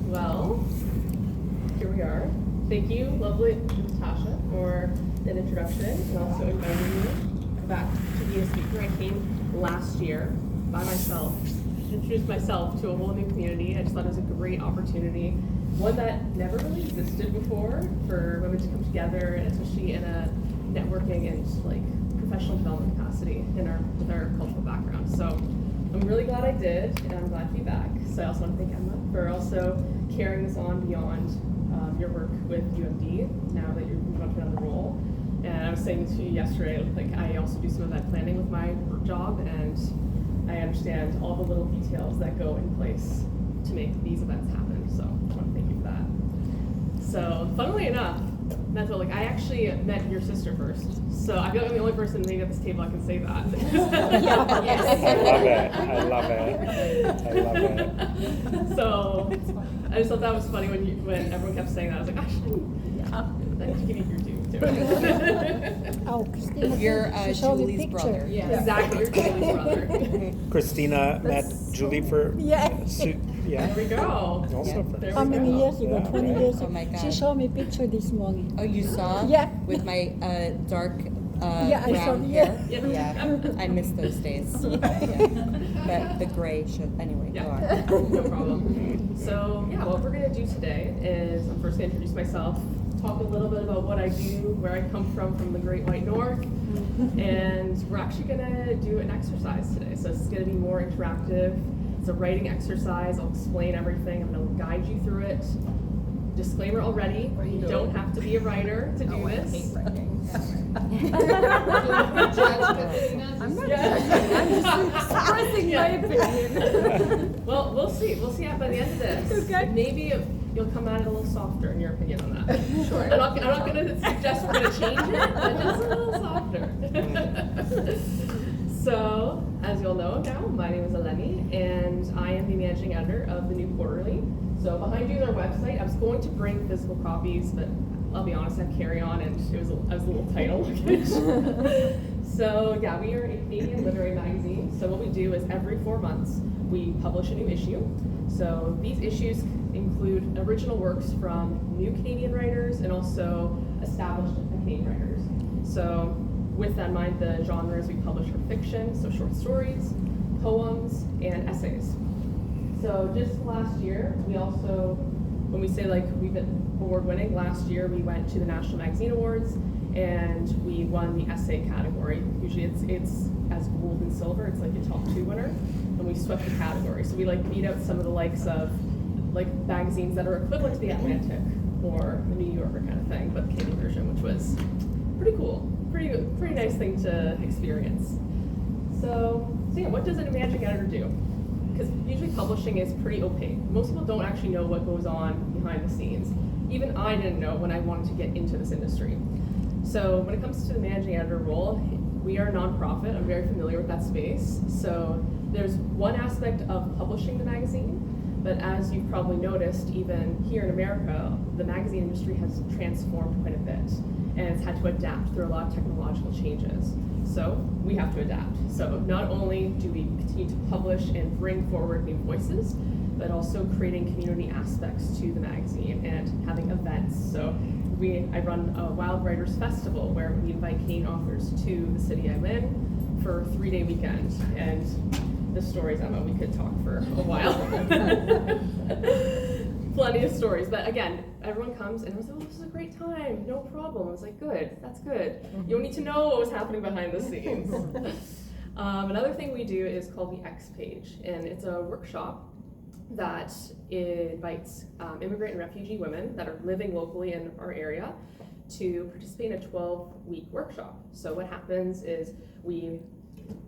Well, here we are. Thank you, lovely Natasha, for an introduction and also inviting me back to be a speaker. I came last year by myself, introduced myself to a whole new community. I just thought it was a great opportunity, one that never really existed before for women to come together, and especially in a networking and like professional development capacity with our cultural background. So I'm really glad I did, and I'm glad to be back. So I also want to thank Emma for also carrying this on beyond your work with UMD, now that you're moving on to another role. And I was saying to you yesterday, like I also do some event planning with my work job, and I understand all the little details that go in place to make these events happen. So I want to thank you for that. So funnily enough, like I actually met your sister first. So I feel like I'm the only person maybe at this table I can say that. Yes. I love it. So I just thought that was funny when everyone kept saying that. I was like, actually, I need to give you your due too. Oh, Christina, You're Julie's picture. brother. Yeah. Exactly, you're Julie's brother. Christina met Julie for Yeah. There we go. Also for There How we many go. years ago? Yeah, 20 right. years Oh ago. my God. She showed me picture this morning. Oh, you saw? Yeah. With my dark Yeah, I saw. brown Yeah. hair? Yeah. Yeah, I miss those days. Yeah. But the gray should, anyway, go on. Yeah, no problem. So yeah, what we're gonna do today is I'm first gonna introduce myself, talk a little bit about what I do, where I come from the Great White North, and we're actually gonna do an exercise today. So it's gonna be more interactive. It's a writing exercise. I'll explain everything. I'm gonna guide you through it. Disclaimer already, you don't have to be a writer to do this. I'm not judging. I'm just expressing my opinion. Well, we'll see. We'll see by the end of this. Okay. Maybe you'll come at it a little softer in your opinion on that. Sure. I'm not going to suggest we're going to change it, but just a little softer. So, as you'll know now, my name is Eleni, and I am the managing editor of the New Quarterly. So behind you is our website. I was going to bring physical copies, but I'll be honest, I have carry on, and I was a little tight on luggage. So yeah, we are a Canadian literary magazine. So what we do is every 4 months we publish a new issue. So these issues include original works from new Canadian writers and also established Canadian writers. So with that in mind, the genres we publish are fiction, so short stories, poems, and essays. So just last year, we also, when we say like we've been award-winning, last year we went to the National Magazine Awards and we won the essay category. Usually it's as gold and silver, it's like a top 2 winner, and we swept the category. So we like beat out some of the likes of like magazines that are equivalent to the Atlantic or the New Yorker kind of thing, but the Canadian version, which was pretty cool, pretty nice thing to experience. So yeah, what does a managing editor do? Because usually publishing is pretty opaque. Most people don't actually know what goes on behind the scenes. Even I didn't know when I wanted to get into this industry. So when it comes to the managing editor role, we are a nonprofit. I'm very familiar with that space. So there's one aspect of publishing the magazine, but as you've probably noticed, even here in America, the magazine industry has transformed quite a bit, and it's had to adapt through a lot of technological changes. So we have to adapt. So not only do we continue to publish and bring forward new voices, but also creating community aspects to the magazine and having events. So I run a Wild Writers Festival where we invite Canadian authors to the city I'm in for a 3-day weekend. And the stories, Emma, we could talk for a while. Plenty of stories, but again, everyone comes and I was like, oh, this is a great time, no problem. I was like, good, that's good. You don't need to know what was happening behind the scenes. Another thing we do is called the X Page, and it's a workshop that invites immigrant and refugee women that are living locally in our area to participate in a 12-week workshop. So what happens is we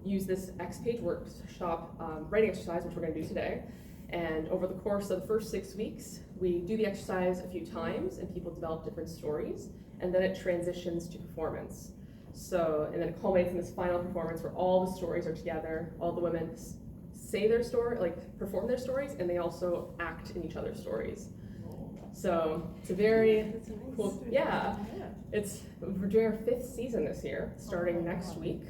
use this X Page workshop writing exercise, which we're going to do today. And over the course of the first 6 weeks, we do the exercise a few times and people develop different stories, and then it transitions to performance. So, and then it culminates in this final performance where all the stories are together, all the women say their story, like perform their stories, and they also act in each other's stories. So it's a very cool, yeah. We're doing our 5th season this year, starting next week.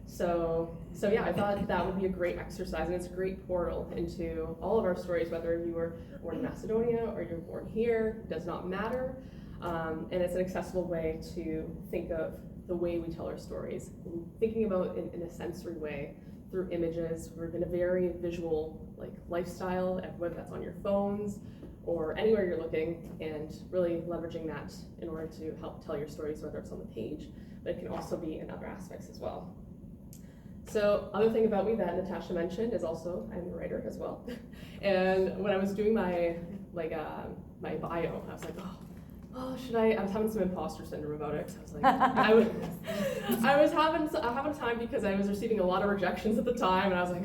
So So yeah, I thought that would be a great exercise, and it's a great portal into all of our stories, whether you were born in Macedonia or you're born here, does not matter. And it's an accessible way to think of the way we tell our stories, thinking about it in a sensory way through images. We're in a very visual lifestyle, whether that's on your phones or anywhere you're looking, and really leveraging that in order to help tell your stories, whether it's on the page, but it can also be in other aspects as well. So, other thing about me that Natasha mentioned is also I'm a writer as well. And when I was doing my my bio, I was like, oh, should I was having some imposter syndrome about it. 'Cause I was like, I was having a time because I was receiving a lot of rejections at the time, and I was like,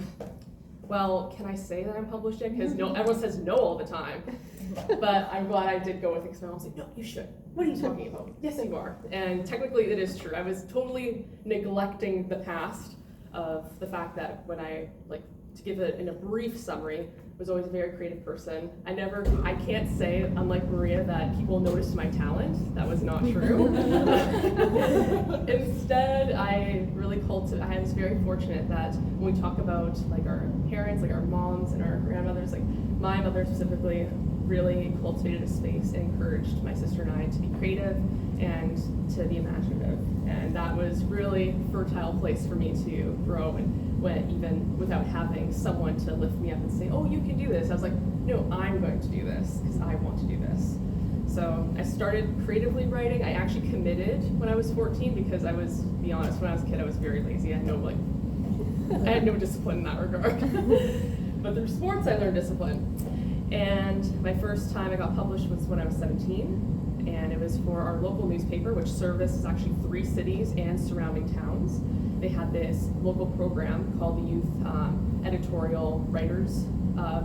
well, can I say that I'm published yet? Because everyone says no all the time. But I'm glad I did go with it, because my mom was like, no, you should. What are you talking about? Yes, you are. And technically it is true. I was totally neglecting the past of the fact that when I, to give it in a brief summary, was always a very creative person. I can't say, unlike Maria, that people noticed my talent. That was not true. Instead, I was very fortunate that when we talk about our parents, our moms and our grandmothers, my mother specifically really cultivated a space and encouraged my sister and I to be creative and to be imaginative. And that was really a fertile place for me to grow, and even without having someone to lift me up and say, oh, you can do this. I was like, no, I'm going to do this because I want to do this. So I started creatively writing. I actually committed when I was 14 because to be honest, when I was a kid, I was very lazy. I had no discipline in that regard. But through sports, I learned discipline. And my first time I got published was when I was 17, and it was for our local newspaper, which services actually 3 cities and surrounding towns. They had this local program called the Youth Editorial Writers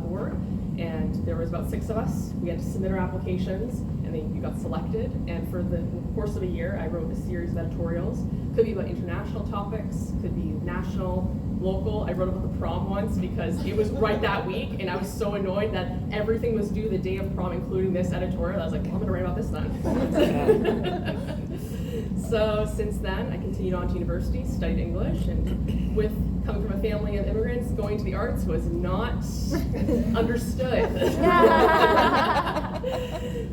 Board, and there was about 6 of us. We had to submit our applications, and then we got selected. And for the course of a year, I wrote a series of editorials. Could be about international topics, could be national, local. I wrote about the prom once because it was right that week, and I was so annoyed that everything was due the day of prom, including this editorial. I was like, well, I'm gonna write about this then. So since then, I continued on to university, studied English, and with coming from a family of immigrants, going to the arts was not understood.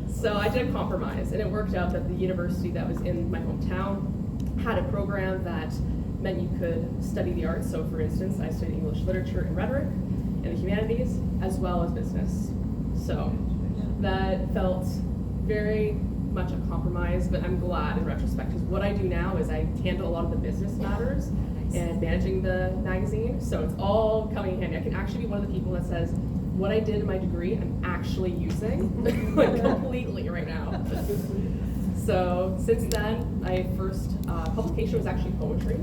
So I did a compromise, and it worked out that the university that was in my hometown had a program that meant you could study the arts. So for instance, I studied English literature and rhetoric and the humanities, as well as business. So that felt very much a compromise, but I'm glad in retrospect, because what I do now is I handle a lot of the business matters and managing the magazine. So it's all coming in handy. I can actually be one of the people that says, what I did in my degree, I'm actually using completely right now. So since then, my first publication was actually poetry,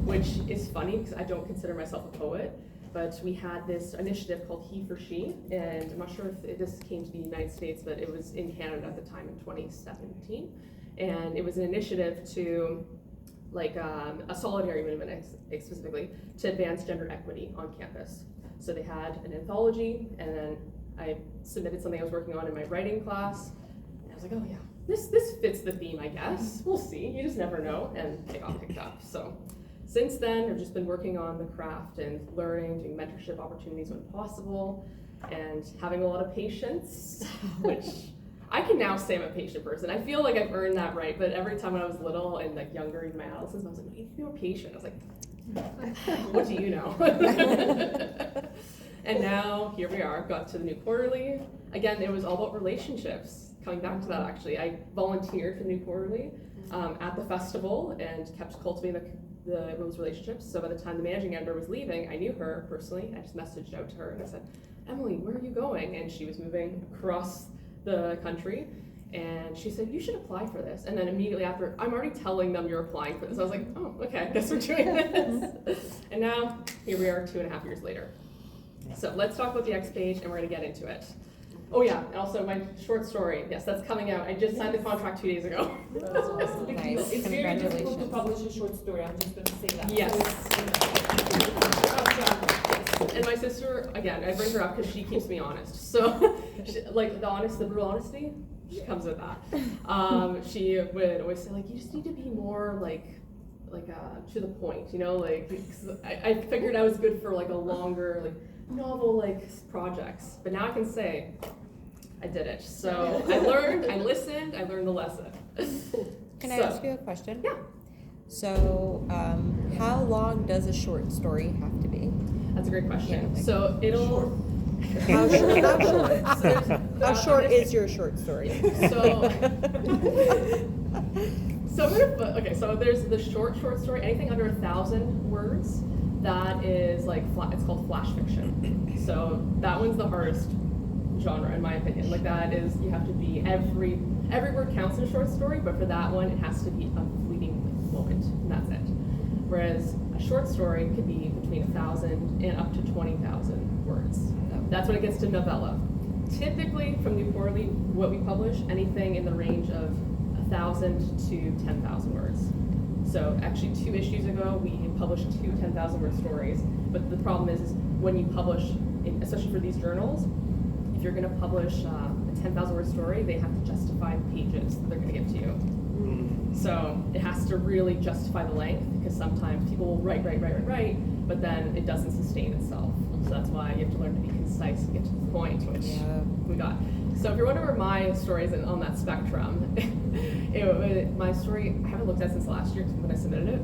which is funny because I don't consider myself a poet, but we had this initiative called He for She, and I'm not sure if this came to the United States, but it was in Canada at the time in 2017, and it was an initiative to, a solidarity movement specifically, to advance gender equity on campus. So they had an anthology, and then I submitted something I was working on in my writing class, and I was like, oh yeah, this fits the theme, I guess. We'll see, you just never know, and it got picked up. So since then, I've just been working on the craft and learning, doing mentorship opportunities when possible, and having a lot of patience, which I can now say I'm a patient person. I feel like I've earned that right, but every time when I was little and younger in my adolescence, I was like, you need to be more patient. I was like, what do you know? And now, here we are, got to the New Quarterly. Again, it was all about relationships. Coming back to that, actually, I volunteered for the New Quarterly at the festival and kept cultivating those relationships. So by the time the managing editor was leaving, I knew her personally. I just messaged out to her and I said, Emily, where are you going? And she was moving across the country. And she said, you should apply for this. And then immediately after, I'm already telling them you're applying for this. I was like, oh, okay, I guess we're doing this. And now, here we are 2.5 years later. So let's talk about the X page, and we're gonna get into it. Oh yeah, and also my short story, yes, that's coming out. I just signed the contract 2 days ago. That's awesome. Nice. It's very difficult to publish a short story, I'm just gonna say that. Yes. So And my sister, again, I bring her up because she keeps me honest. So, the brutal honesty, she comes with that. She would always say, you just need to be more to the point, you know, like 'cause I figured I was good for like a longer like novel like projects, but now I can say I did it. So I learned, I listened, I learned the lesson. Can I ask you a question? Yeah. So, how long does a short story have to be? That's a great question. Yeah, like So it'll. How short? How short? So there's, How short is your short story? So, so there's the short story, anything under 1,000 words, that is like, it's called flash fiction. So that one's the hardest genre in my opinion. Like that is, you have to be, every word counts in a short story, but for that one, it has to be a fleeting moment, and that's it. Whereas a short story could be between 1,000 and up to 20,000 words. That's when it gets to novella. Typically, from New Quarterly, what we publish, anything in the range of 1,000 to 10,000 words. So actually 2 issues ago, we published 2 10,000-word stories. But the problem is when you publish, especially for these journals, if you're going to publish a 10,000-word story, they have to justify the pages that they're going to give to you. So it has to really justify the length, because sometimes people will write, but then it doesn't sustain itself. So that's why you have to learn to be concise and get to the point, which we got. So if you're wondering where my story is on that spectrum, my story, I haven't looked at since last year when I submitted it.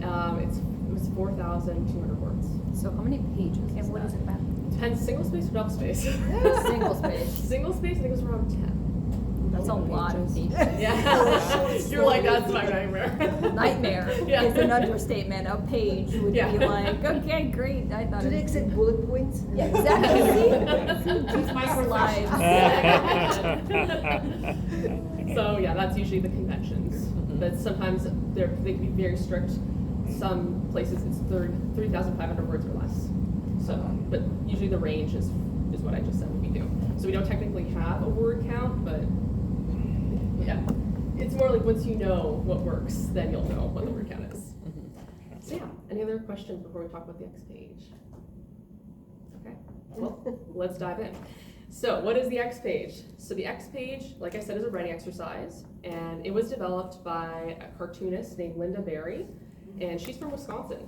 It was 4,200 words. So how many pages? And what is it about? Depends, single space or double space? Single space. Single space, I think it was around 10. That's a lot of pages. Yeah. You're like, that's my nightmare. Nightmare Yeah. is an understatement. A page would Yeah. be like, okay, great. I thought Do they it accept bullet points? Yeah, exactly. Keeps my lives. So yeah, that's usually the conventions. But sometimes they can be very strict. Some places it's 3,500 words or less. So, but usually the range is what I just said what we do. So we don't technically have a word count, but yeah, it's more like once you know what works, then you'll know what the word count is. So yeah, any other questions before we talk about the X page? Okay, well, let's dive in. So what is the X page? So the X page, like I said, is a writing exercise, and it was developed by a cartoonist named Linda Berry, and she's from Wisconsin.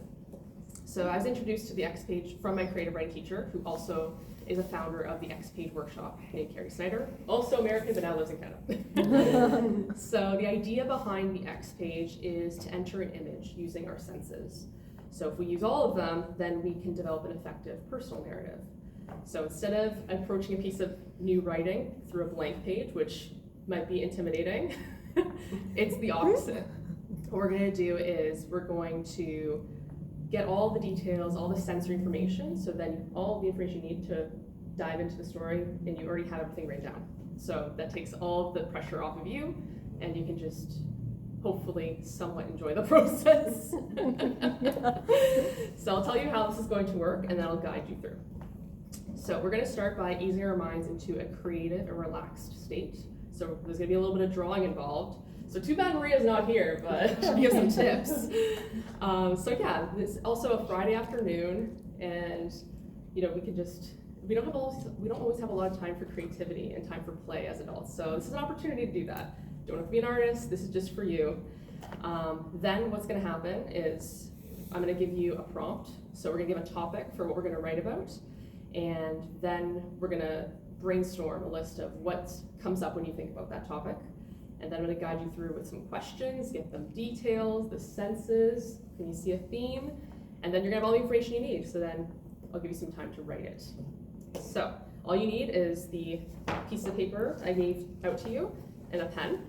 So I was introduced to the X page from my creative writing teacher, who also is a founder of the X page workshop, named Carrie Snyder, also American, but now lives in Canada. So the idea behind the X page is to enter an image using our senses. So if we use all of them, then we can develop an effective personal narrative. So instead of approaching a piece of new writing through a blank page, which might be intimidating, it's the opposite. What we're going to do is we're going to get all the details, all the sensory information, so then all the information you need to dive into the story, and you already have everything written down. So that takes all the pressure off of you, and you can just hopefully somewhat enjoy the process. So I'll tell you how this is going to work, and then I'll guide you through. So we're going to start by easing our minds into a creative and relaxed state. So there's going to be a little bit of drawing involved. So too bad Maria's not here, but she'll give some tips. So yeah, it's also a Friday afternoon, and we don't always have a lot of time for creativity and time for play as adults. So this is an opportunity to do that. Don't have to be an artist. This is just for you. Then what's going to happen is I'm going to give you a prompt. So we're going to give a topic for what we're going to write about, and then we're going to brainstorm a list of what comes up when you think about that topic. And then I'm going to guide you through with some questions, get them details, the senses, can you see a theme? And then you're going to have all the information you need. So then I'll give you some time to write it. So all you need is the piece of paper I gave out to you and a pen.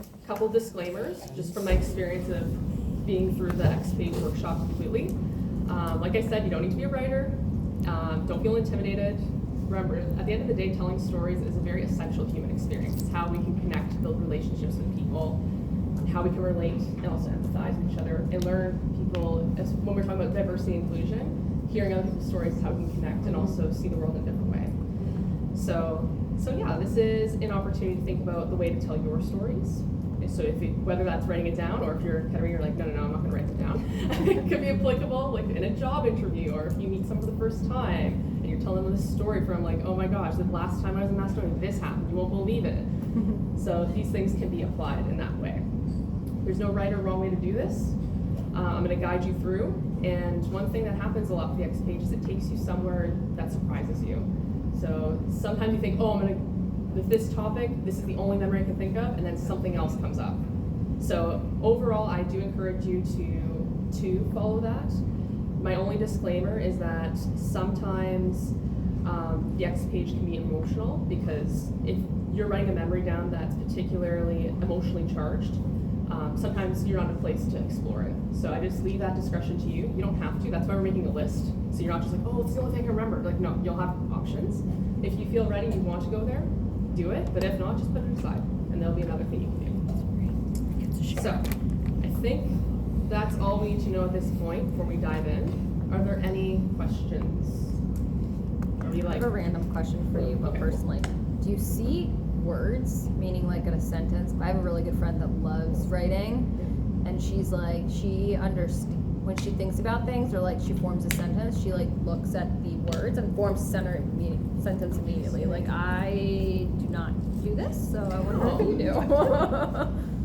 A couple disclaimers, just from my experience of being through the X page workshop completely. Like I said, you don't need to be a writer. Don't feel intimidated. Remember, at the end of the day, telling stories is a very essential human experience. It's how we can connect, build relationships with people, how we can relate and also empathize with each other, and learn people, when we're talking about diversity and inclusion, hearing other people's stories is how we can connect and also see the world in a different way. So yeah, this is an opportunity to think about the way to tell your stories. So whether that's writing it down, or if you're kind of reading, you're like, no, I'm not going to write it down. It could be applicable like in a job interview, or if you meet someone for the first time and you're telling them this story from like, oh my gosh, the last time I was in Macedonia, this happened. You won't believe it. So these things can be applied in that way. There's no right or wrong way to do this. I'm going to guide you through, and one thing that happens a lot with the X page is it takes you somewhere that surprises you. So sometimes you think, oh, with this topic, this is the only memory I can think of, and then something else comes up. So overall, I do encourage you to follow that. My only disclaimer is that sometimes the X page can be emotional, because if you're writing a memory down that's particularly emotionally charged, sometimes you're not in a place to explore it. So I just leave that discretion to you. You don't have to. That's why we're making a list. So you're not just like, oh, it's the only thing I remember. Like, no, you'll have options. If you feel ready and you want to go there, do it. But if not, just put it aside, and there'll be another thing you can do. So I think that's all we need to know at this point before we dive in. Are there any questions? Are we I like? have a random question for you, but Okay. personally, do you see words, meaning like in a sentence? I have a really good friend that loves writing, and she's like, when she thinks about things, or like she forms a sentence, she like looks at the words and forms a sentence immediately. Like, I do not do this, so I wonder if you do.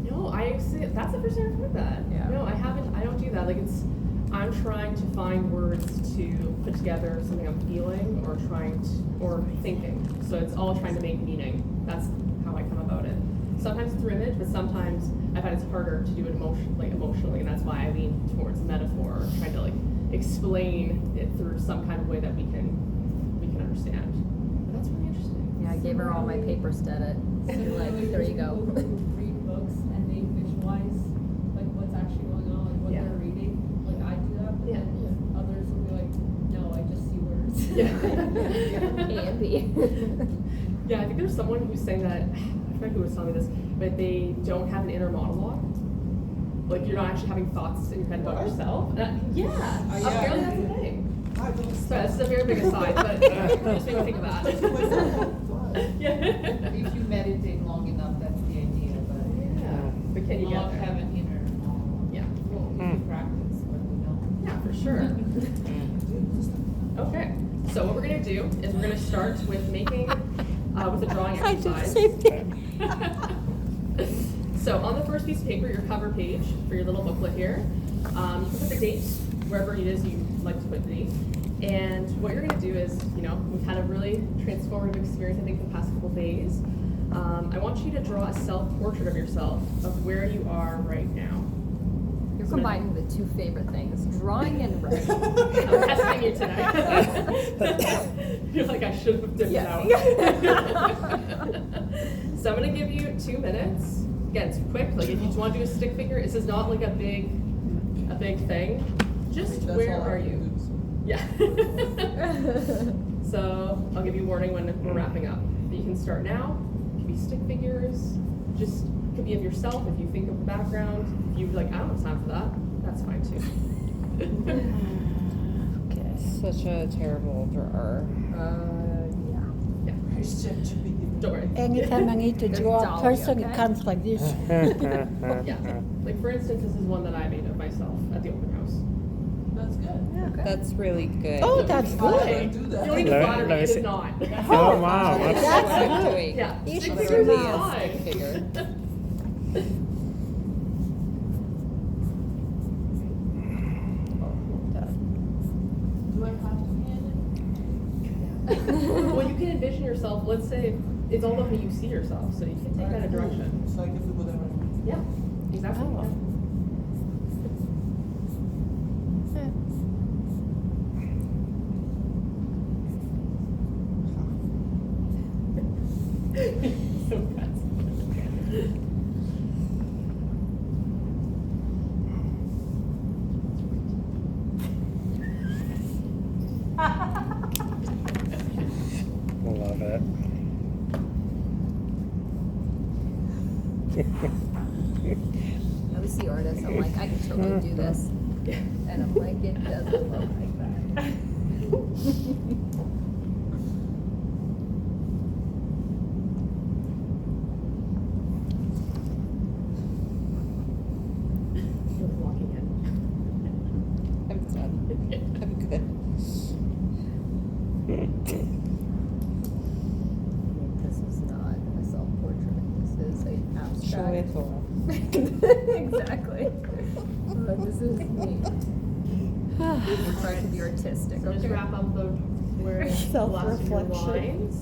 No, I see. That's the first time I've heard that. Yeah. No, I haven't. I don't do that. Like, I'm trying to find words to put together something I'm feeling or thinking. So it's all trying to make meaning. That's how I come about it. Sometimes through image, but sometimes I find it's harder to do it emotionally, and that's why I lean towards metaphor, or trying to like explain it through some kind of way that we can understand. But that's really interesting. Yeah, I gave her all my papers to edit. And like, there you go. Read books and they visualize like what's actually going on, like what Yeah. they're reading. Like I do that, but Yeah. then others will be like, no, I just see words. A and B. Yeah, I think there's someone who's saying that, I forget who was telling me this, but they don't have an inner monologue. Like, you're not actually having thoughts in your head about yourself. Apparently that's a thing. So this is a very big aside, but just made me think of that. Yeah. If you meditate long enough, that's the idea, but But can you not get there? have an inner monologue. Yeah. Well, we can practice, but we don't. Yeah, for sure. Okay, so what we're gonna do is we're gonna start with making, with a drawing I did the exercise. same thing. So on the first piece of paper, your cover page for your little booklet here, you can put the date wherever it is you like to put the date. And what you're gonna do is, we've had a really transformative experience, I think, the past couple days. I want you to draw a self-portrait of yourself, of where you are right now. You're combining the two favorite things, drawing and writing. I'm testing you today. You're like, I should have dipped out. So I'm gonna give you 2 minutes. Again, it's quick. Like, if you want to do a stick figure, this is not like a big thing. Just where are you? Yeah. So I'll give you a warning when we're wrapping up. But you can start now. It could be stick figures. Just could be of yourself if you think of the background. If you're like, I don't have time for that, that's fine too. Such a terrible drawer. Yeah. Don't worry. Anytime I need to There's draw a Dolly, person, okay? it comes like this. Yeah. Like, for instance, this is one that I made of myself at the open house. That's good. That's really good. Oh, that's Okay. good. You don't need to Let- flatter me, let me it see. is not. Oh, wow. That's That's what I'm good. doing. Yeah. You Stick should figures do is that. fine. Figure. Do I have to hand Well, you can envision yourself, let's say, it's all about how you see yourself, so you can take that a direction. So I can do whatever. Yeah, exactly. Oh. So good. Love it. I was the artist. I'm like, I can totally do this. And I'm like, it doesn't look like that. You're walking in. I'm done. I'm good. This is not a self-portrait. This is an abstract. Exactly. But this is me. I'm trying to be artistic. So just Okay? wrap up the where the last of your Self-reflection. lines.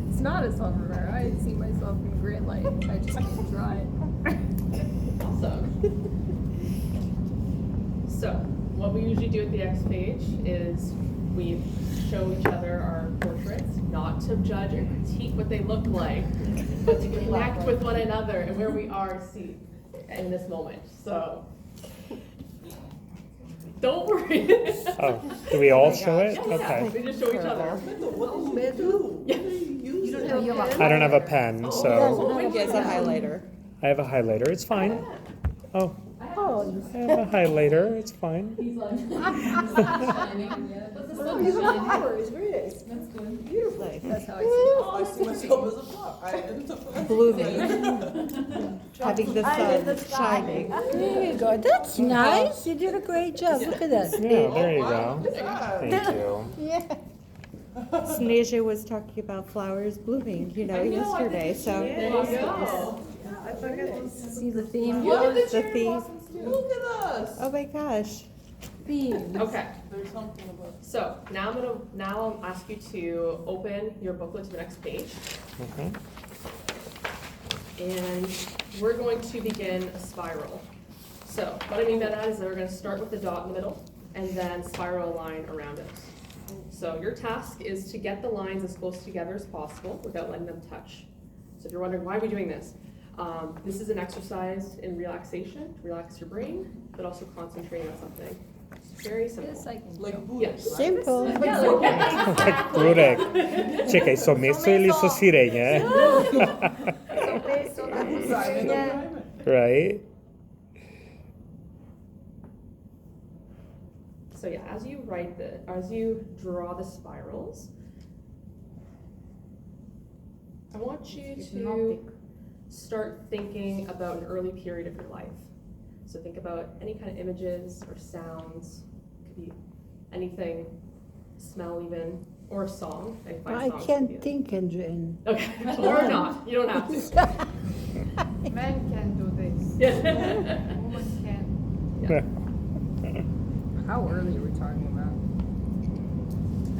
It's not a self-repair. I see myself in great light. I just can't draw it. Awesome. So, what we usually do at the X page is we show each other our portraits, not to judge or critique what they look like, but to connect with one another and where we are see in this moment. So, don't worry. Oh, do we all show it? Yeah, Okay. we just show each other. I don't have a pen, so He has a highlighter. I have a highlighter. It's fine. Oh, Oh, I have a highlighter. It's fine. He's like, shining, yeah. But the sun You is have shining. flowers, very nice. That's good. Beautiful. That's how I see I see myself as a flower. I am the flower. Blooming. Having the sun shining. there you go. That's nice. You did a great job. Look at that. Yeah, there you go. Thank you. Yeah. Sneja was talking about flowers blooming, yesterday, so. There you go. See the theme? The theme. Look at us. Oh my gosh. Theme. Okay. There's something about. So now I'll ask you to open your booklet to the next page, Okay. and we're going to begin a spiral. So what I mean by that is that we're going to start with the dot in the middle, and then spiral a line around it. So your task is to get the lines as close together as possible without letting them touch. So if you're wondering why are we doing this, this is an exercise in relaxation, to relax your brain, but also concentrating on something. It's very simple. Yes, I can Like do. Buddha. Yes. Simple. Yeah, like, Kurek. Czekaj, so miejsce ili so sire, nie? Right? So yeah, as you draw the spirals, I want you to start thinking about an early period of your life. So think about any kind of images or sounds, could be anything, smell even, or a song. I can't think, Andrew. Okay, or not, you don't have to. Men can do this. Yeah. Women can. How early are we talking about?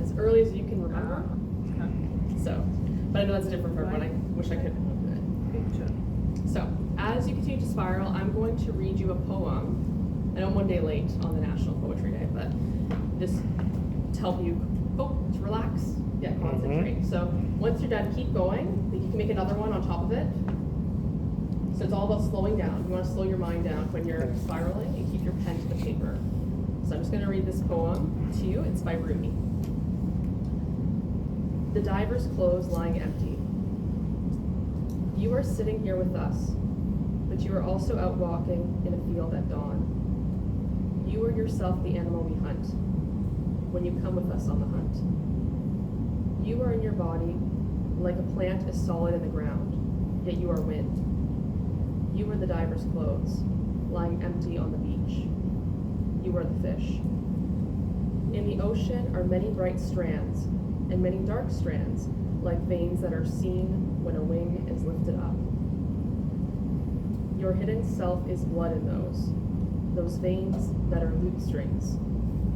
As early as you can remember. So, but I know that's a different from what I wish I could. So, as you continue to spiral, I'm going to read you a poem. I know I'm one day late on the National Poetry Day, but just to help you to relax, concentrate. So, once you're done, keep going. You can make another one on top of it. So it's all about slowing down. You want to slow your mind down when you're spiraling and keep your pen to the paper. So I'm just going to read this poem to you. It's by Rumi. The diver's clothes lying empty. You are sitting here with us, but you are also out walking in a field at dawn. You are yourself the animal we hunt when you come with us on the hunt. You are in your body like a plant is solid in the ground, yet you are wind. You are the diver's clothes, lying empty on the beach. You are the fish. In the ocean are many bright strands, and many dark strands, like veins that are seen when a wing is lifted up. Your hidden self is blood in those veins that are lute strings,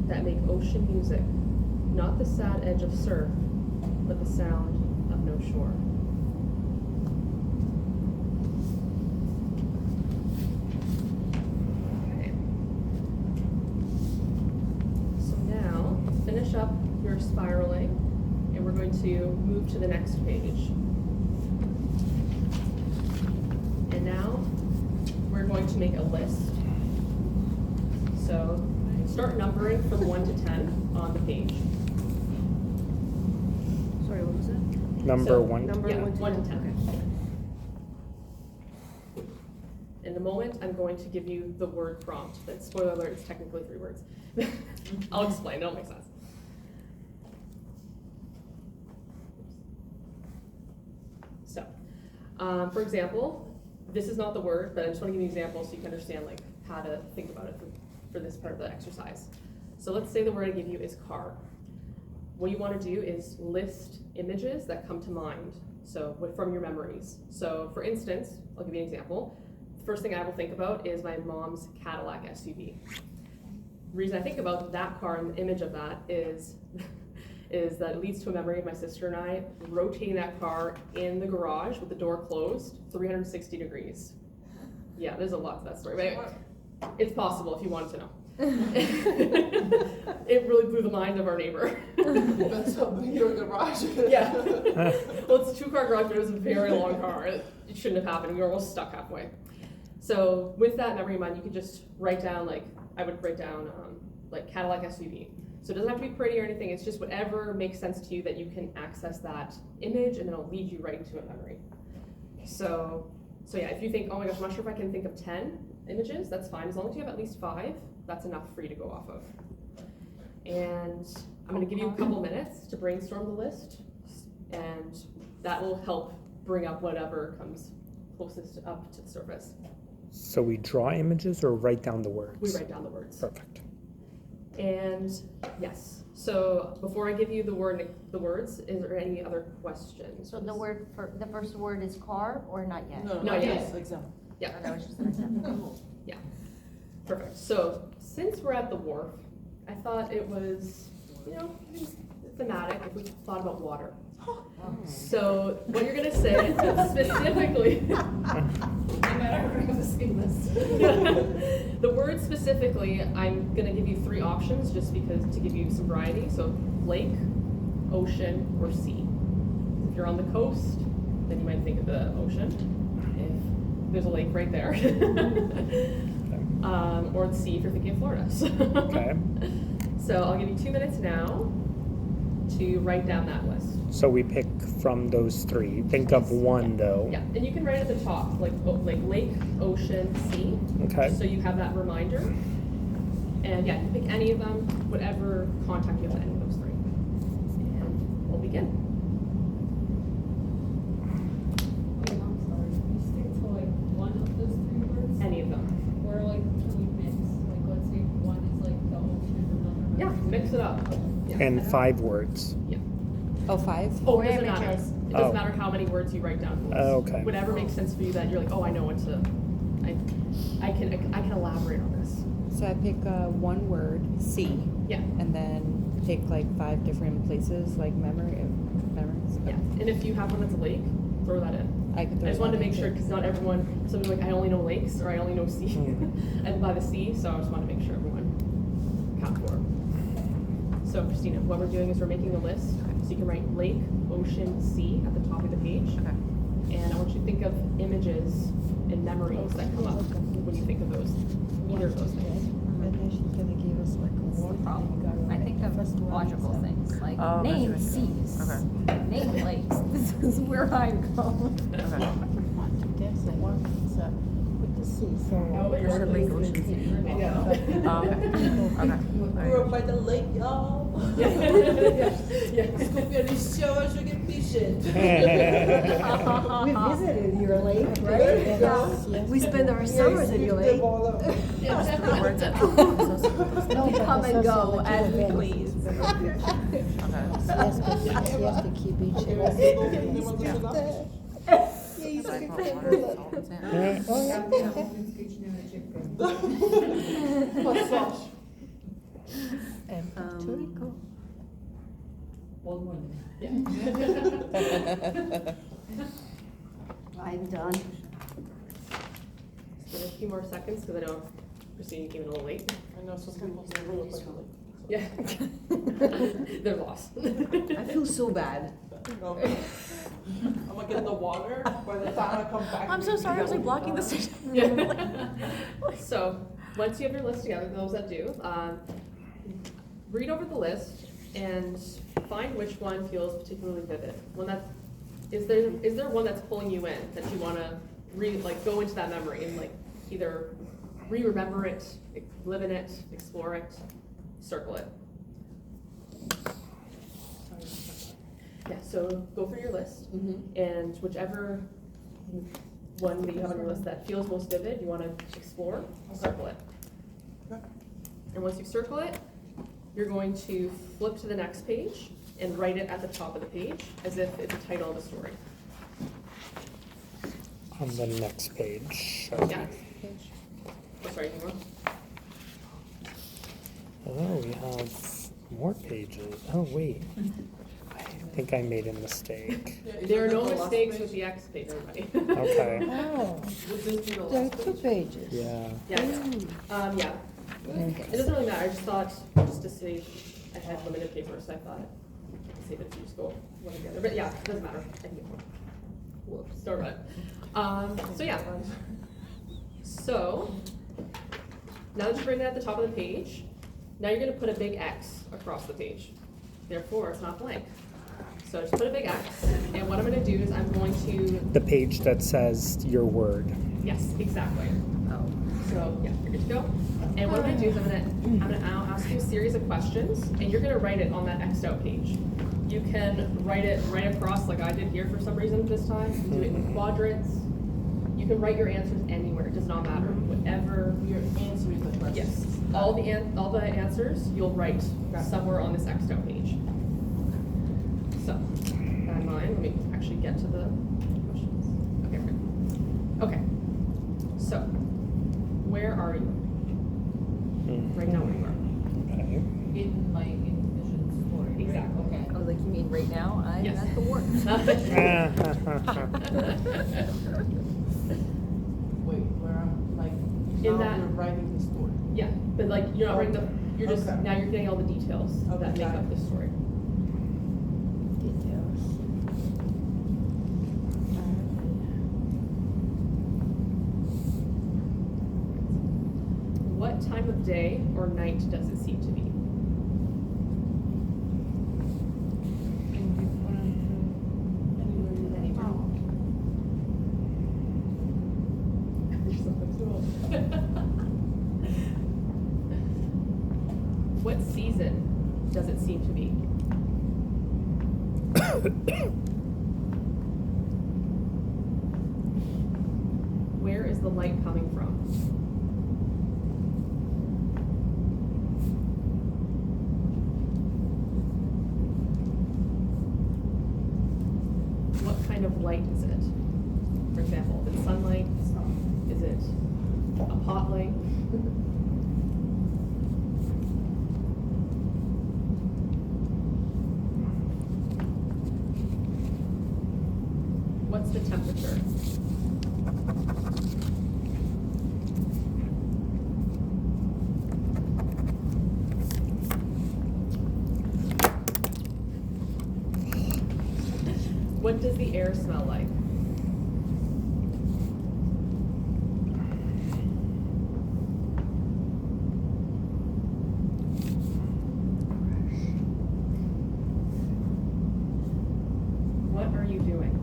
that make ocean music, not the sad edge of surf, but the sound of no shore. Finish up your spiraling, and we're going to move to the next page. And now we're going to make a list. So start numbering from 1 to 10 on the page. Sorry, what was it? Number one. Number Yeah, 1 to 1 to 10. 10. In a moment, I'm going to give you the word prompt. But spoiler alert, it's technically 3 words. I'll explain, it'll make sense. So, for example, this is not the word, but I just want to give you an example so you can understand like how to think about it for this part of the exercise. So let's say the word I give you is car. What you want to do is list images that come to mind, so from your memories. So for instance, I'll give you an example. first thing I will think about is my mom's Cadillac SUV. Reason I think about that car and the image of that is that it leads to a memory of my sister and I rotating that car in the garage with the door closed, 360 degrees. Yeah, there's a lot to that story, but anyway, it's possible if you wanted to know. It really blew the mind of our neighbor. That's something your garage. Yeah. Well, it's a 2-car garage, but it was a very long car. It shouldn't have happened. We were almost stuck halfway. So with that memory in mind, you could just write down, like, I would write down, like, Cadillac SUV. So it doesn't have to be pretty or anything. It's just whatever makes sense to you that you can access that image, and then it'll lead you right into a memory. So yeah, if you think, oh my gosh, I'm not sure if I can think of 10 images, that's fine. As long as you have at least 5, that's enough for you to go off of. And I'm going to give you a couple minutes to brainstorm the list, and that will help bring up whatever comes closest up to the surface. So we draw images or write down the words? We write down the words. Perfect. And yes, so before I give you the words, is there any other questions? So the first word is car or not yet? No, Not yet. yes, example. Yeah. Oh, that was just an example. Yeah, perfect. So since we're at the wharf, I thought it was, thematic if we thought about water. So what you're gonna say specifically, the word specifically, I'm gonna give you 3 options just because to give you some variety. So lake, ocean, or sea. If you're on the coast, then you might think of the ocean. If there's a lake right there. Or the sea if you're thinking of Florida. Okay. So I'll give you 2 minutes now to write down that list. So we pick from those 3. Think of one though. Yeah, and you can write at the top, like lake, ocean, sea. Okay. So you have that reminder. And yeah, you pick any of them, whatever contact you have with any of those 3. And we'll begin. Wait, I'm sorry. You stick to like one of those 3 words? Any of them. Or like, can we mix? Like, let's say one is like the ocean, another. Yeah, mix it up. Yeah. And 5 words. Yeah. Oh, 5? Oh, Or it doesn't matter. images. It doesn't Oh. matter how many words you write down. Okay. Whatever makes sense for you that you're like, oh, I know what to. I can elaborate on this. So I pick one word, sea, Yeah. and then pick like 5 different places, like memories. Yeah. And if you have one that's a lake, throw that in. I could throw I just wanted to that in make sure too. because not everyone. Somebody's like, I only know lakes or I only know sea, and by the sea. So I just want to make sure everyone count for. So Christina, what we're doing is we're making a list. So you can write lake, ocean, sea at the top of the page. Okay. And I want you to think of images and memories that come up when you think of those, either of those things. And then she's gonna give us like a warning. Problem. I think of logical things like Oh, name that's what it is. seas, Okay. name lakes. This is where I go. That's the one, so, with the sea, so. You're the lake, ocean, sea. Grew up by the lake, y'all. Yeah. Show sugar fishing. We visited your lake, right? There you go. Yes, yes. We spend our summers in your lake. No, We but come it's and also go the as we events. please. Yes, but she has to keep each of us. Yeah, you should be careful. Oh, yeah. And Puerto Rico. I'm done. Just give it a few more seconds because I know Christina came in a little late. I know, so some people say, "Grew up by the lake." Yeah. They're lost. I feel so bad. No. I'm gonna get in the water by the time I come back. I'm so sorry, I was like blocking the station. Yeah. So once you have your list together, those that do, read over the list and find which one feels particularly vivid. One that is there one that's pulling you in that you want to go into that memory and like either remember it, live in it, explore it, circle it. Yeah, so go through your list, and whichever one that you have on your list that feels most vivid, you want to explore, circle it. And once you circle it, you're going to flip to the next page and write it at the top of the page as if it's the title of the story. on the next page. Yeah. Oh, sorry, hang on. Oh, we have more pages. Oh, wait. I think I made a mistake. There are no mistakes with the X page, everybody. Okay. Oh, Would this be the there are last two page? pages. Yeah. Yeah, yeah. It doesn't really matter, I just thought, just to save, I had limited paper, so I thought, save it to just go one together, but yeah, it doesn't matter. I can get one. Whoops, sorry about it. So yeah. So, now that you've written it at the top of the page, now you're gonna put a big X across the page. Therefore, it's not blank. So just put a big X, and what I'm gonna do is I'm going to, The page that says your word. yes, exactly. So, yeah, you're good to go. And what I'm gonna do is I'll ask you a series of questions, and you're gonna write it on that Xed out page. You can write it right across like I did here for some reason this time. You can do it in quadrants. You can write your answers anywhere, it does not matter. Whatever. You're answering the question. Yes, all the answers you'll write somewhere on this Xed out page. So, that in mind, let me actually get to the questions. Okay, we're good. Okay, so, where are you? Right now, where you are. Okay. In my envisioned story. right? Exactly. Okay. I was like, you mean right now? I'm Yes. at the work. Wait, where I'm like, In now that- you're writing the story. Yeah, but like, you're not writing the, you're just, Okay. now you're getting all the details Okay, that make got up it. the story. Details. What time of day or night does it seem to be? What season does it seem to be? Where is the light coming from? What kind of light is it? For example, is it sunlight? Is it a pot light? What's the temperature? What does the air smell like? What are you doing?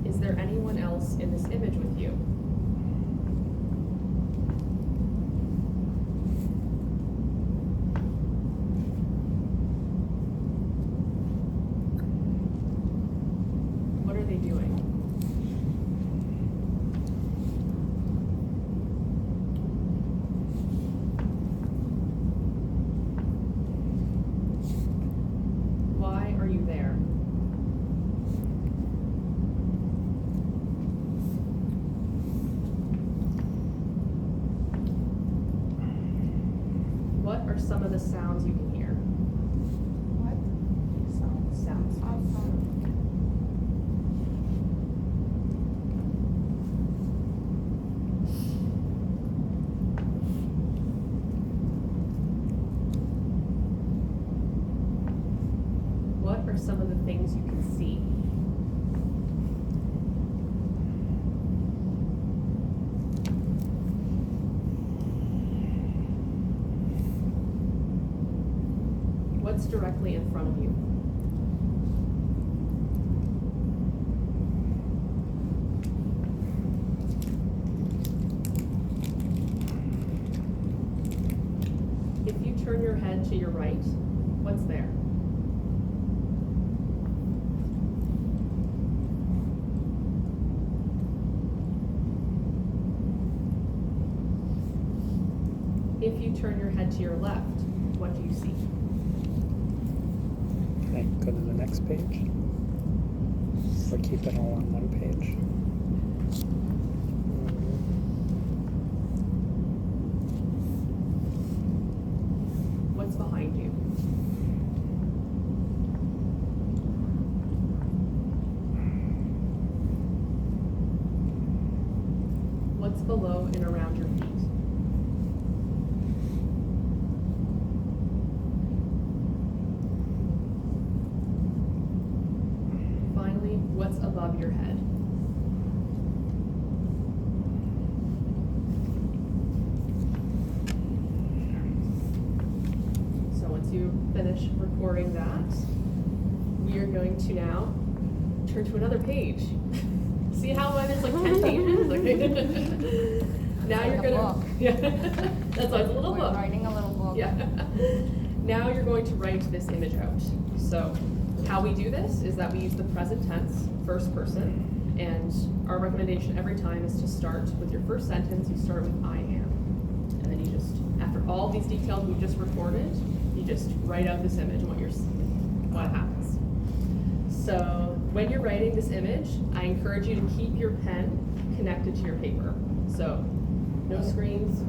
Is there anyone else in this image with you? What are they doing? Why are you there? What are some of the sounds you can hear? What? Sounds. What are some of the things you can see? What's directly in front of you? If you turn your head to your right, what's there? if you turn your head to your left, what do you see? Can I go to the next page? Or keep it all on one page? What's behind you? What's below and around your feet? Finally, what's above your head? So once you finish recording that, we are going to now turn to another page. See how there's like 10 pages? Okay. Now It's you're like a gonna, book. yeah, that's why it's a little We're book. writing a little book. Yeah. Now you're going to write this image out. So how we do this is that we use the present tense, first person, and our recommendation every time is to start with your first sentence, you start with I am. And then you just, after all these details we've just recorded, you just write out this image and what happens. So when you're writing this image, I encourage you to keep your pen connected to your paper. So no screens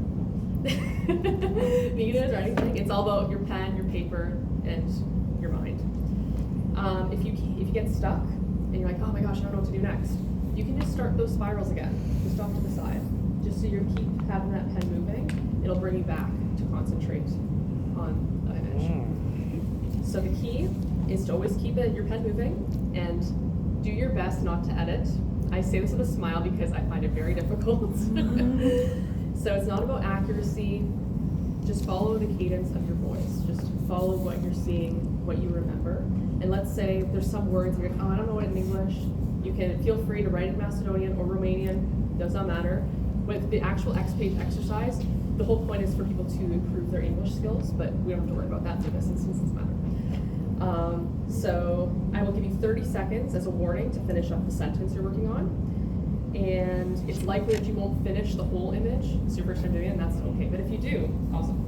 needed or anything. It's all about your pen, your paper, and your mind. If you get stuck and you're like, oh my gosh, I don't know what to do next, you can just start those spirals again, just off to the side, just so you keep having that pen moving. It'll bring you back to concentrate on the image. So the key is to always keep your pen moving and do your best not to edit. I say this with a smile because I find it very difficult. So it's not about accuracy, just follow the cadence of your voice. Just follow what you're seeing, what you remember. And let's say there's some words you're like, oh, I don't know it in English. You can feel free to write in Macedonian or Romanian, does not matter. With the actual X-page exercise, the whole point is for people to improve their English skills, but we don't have to worry about that for this since it's matter. So I will give you 30 seconds as a warning to finish up the sentence you're working on. And it's likely that you won't finish the whole image. It's your first time doing it, and that's okay. But if you do, awesome.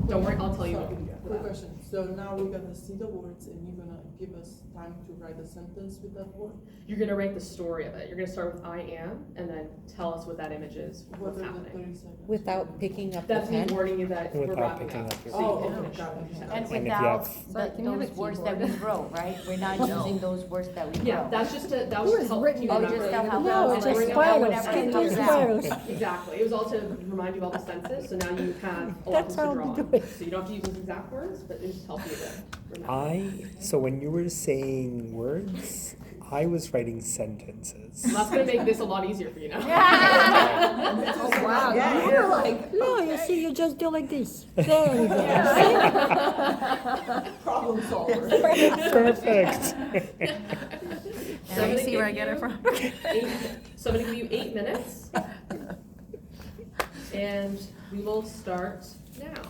Don't worry, I'll tell you what you do after Quick that. question. So now we're gonna see the words and you're gonna give us time to write a sentence with that word? You're gonna write the story of it. You're gonna start with I am, and then tell us what that image is, What what's are the happening. 30 seconds? Without picking up the That's me pen. warning you that we're Without wrapping picking up. up your So you Oh, can okay, finish. got it. And And if you without have- Sorry, can you have those a words that we keyboard? wrote, right? We're not using those words that we wrote. Yeah, that's just to, that was to help you Oh, remember. just to help No, us, it's like, just know spirals, whenever it it's comes just out. spirals. Exactly. It was all to remind you of all the senses, so now you have a lot That's to how draw we on. do it. So you don't have to use those exact words, but it just helps you to remember. So when you were saying words, I was writing sentences. Well, that's gonna make this a lot easier for you now. Oh, wow. Yeah, You were like, No, you see, you just do like this. There you go. Problem solver. Perfect. So I'm gonna see where I give get it you from. So I'm gonna give you 8 minutes. And we will start now.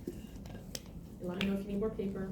And let me know if you need more paper.